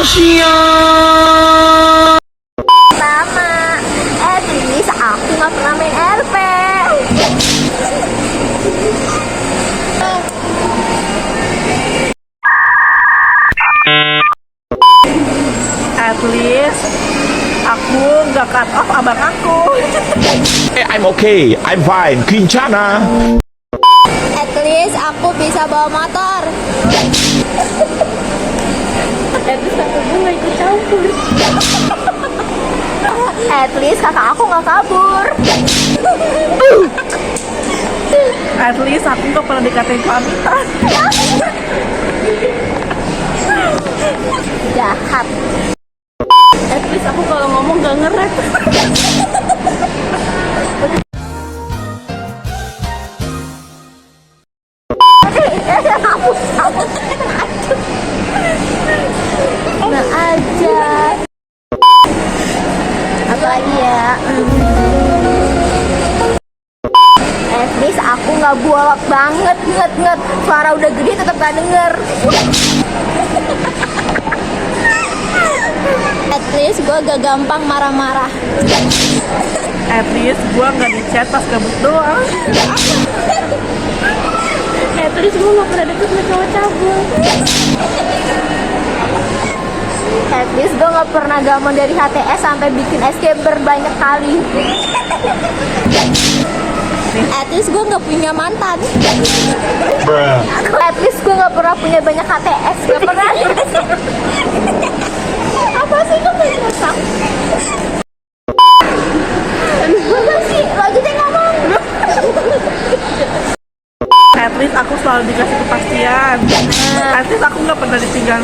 Sama, please aku nggak pernah main RP. At least aku nggak cut off abang aku. I'm okay. I'm fine. Kincana. At least aku bisa bawa motor. At least aku nggak ikut campur. At least kakak aku nggak kabur. At least aku nggak pernah dikatain pamitan. Jahat. At least aku kalau ngomong nggak ngerek. Nah aja. Apa lagi ya? At least aku nggak bolak banget, nget. Suara udah gede tetap gak denger. At least gue gak gampang marah-marah. At least gua nggak di chat pas gabut doang. At least gue gak pernah deket sama cowok cabul. At least gue gak pernah gamen dari HTS sampai bikin escape banyak kali. At least gue gak punya mantan. At least gue gak pernah punya banyak HTS. Gak pernah. Apa sih gue pengen masak? Apa sih? Lo aja deh ngomong. At least aku selalu dikasih kepastian. At least aku nggak pernah ditinggal.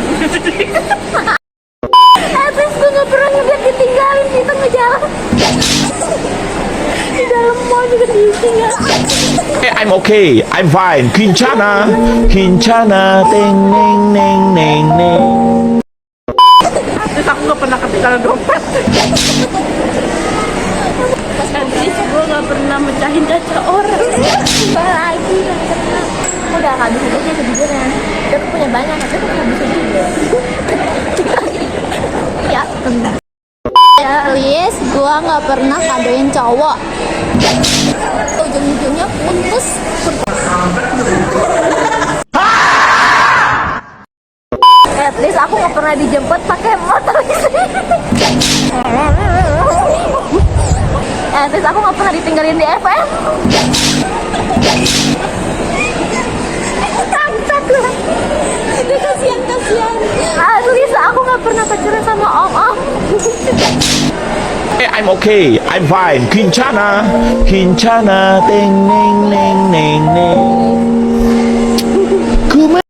At least gue gak pernah ngeliat ditinggalin di tengah jalan. Di dalam mall juga ditinggal. I'm okay. I'm fine. Kincana. Kincana. Ting neng neng neng neng. At least aku nggak pernah ketinggalan dompet. At least gue nggak pernah mecahin kaca orang. Apa lagi? Udah gak bisa aja sejujurnya. Dia tuh punya banyak, tapi tuh gak bisa juga. Ya, at least gue gak pernah kadoin cowok. Ujung-ujungnya putus. At least aku gak pernah dijemput pakai motor listrik. At least aku gak pernah ditinggalin di FM. Tangsat lah. Itu kasihan. At least aku gak pernah pacaran sama om-om. I'm okay. I'm fine. Kincana. Kincana. Ting neng neng neng neng. Kuma.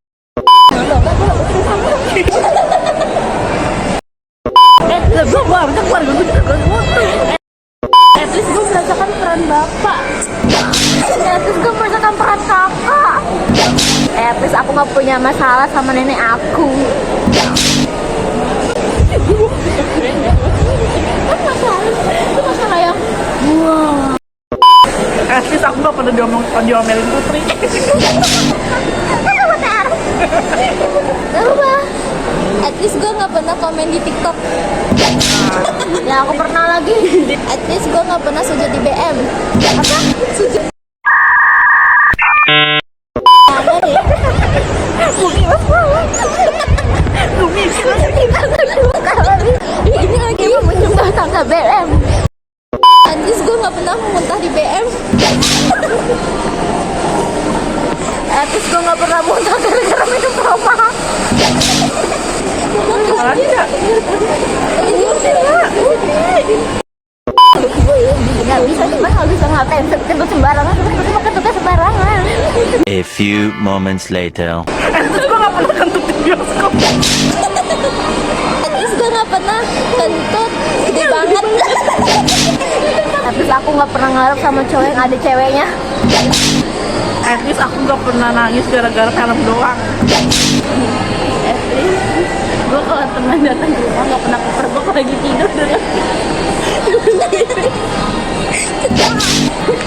Gue baru keluar gue. At least gue merasakan peran bapak. At least gue merasakan peran kakak. At least aku gak punya masalah sama nenek aku. Itu masalah yang At least aku nggak pernah diomelin Putri. apa? At least gue gak pernah komen di TikTok. Ya aku pernah lagi. At least gue gak pernah sujud di BM. Apa? Sujud. Ada deh. Ini lagi mau menyembah tangga BM. At least gue gak pernah muntah di BM. At least gue gak pernah muntah gara-gara minum Roma. Malah tidak. Gak bisa, cuma gak bisa ngapain kentut sembarangan, cuma kentutnya sembarangan. A few moments later. Terus gue gak pernah kentut di bioskop. At least gue gak pernah kentut gede banget. At least aku gak pernah ngarep sama cowok yang ada ceweknya. At least aku gak pernah nangis gara-gara film doang. At least gue kalau teman datang ke rumah gak pernah kepergok lagi tidur dulu.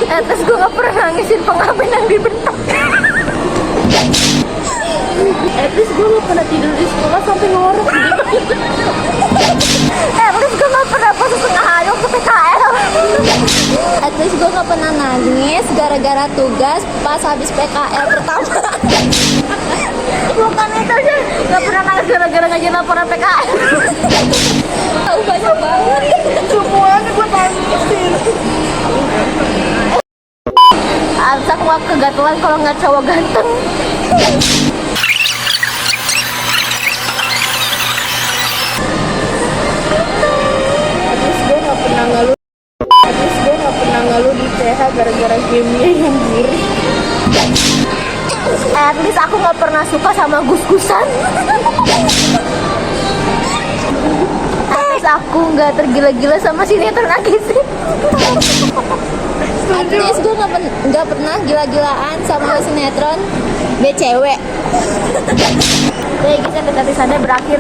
At least gue gak pernah nangisin pengamen yang dibentak. At At least gue gak pernah tidur di sekolah sampai ngorok. At least gue gak pernah puasa setengah hari waktu PKL. At least gue gak pernah nangis gara-gara tugas pas habis PKL pertama. Bukan itu aja, gak pernah nangis gara-gara ngajarin laporan PKL. Tahu banyak banget. Semuanya gue tangisin. Abis aku gak kegatelan kalau nggak cowok ganteng. Terus gue gak pernah ngeluh di CH gara-gara gamenya yang buruk. At least aku nggak pernah suka sama gus-gusan. At least aku nggak tergila-gila sama sinetron Agisip. At least gue nggak pernah gila-gilaan sama sinetron BCW. Jadi kisah kita berakhir.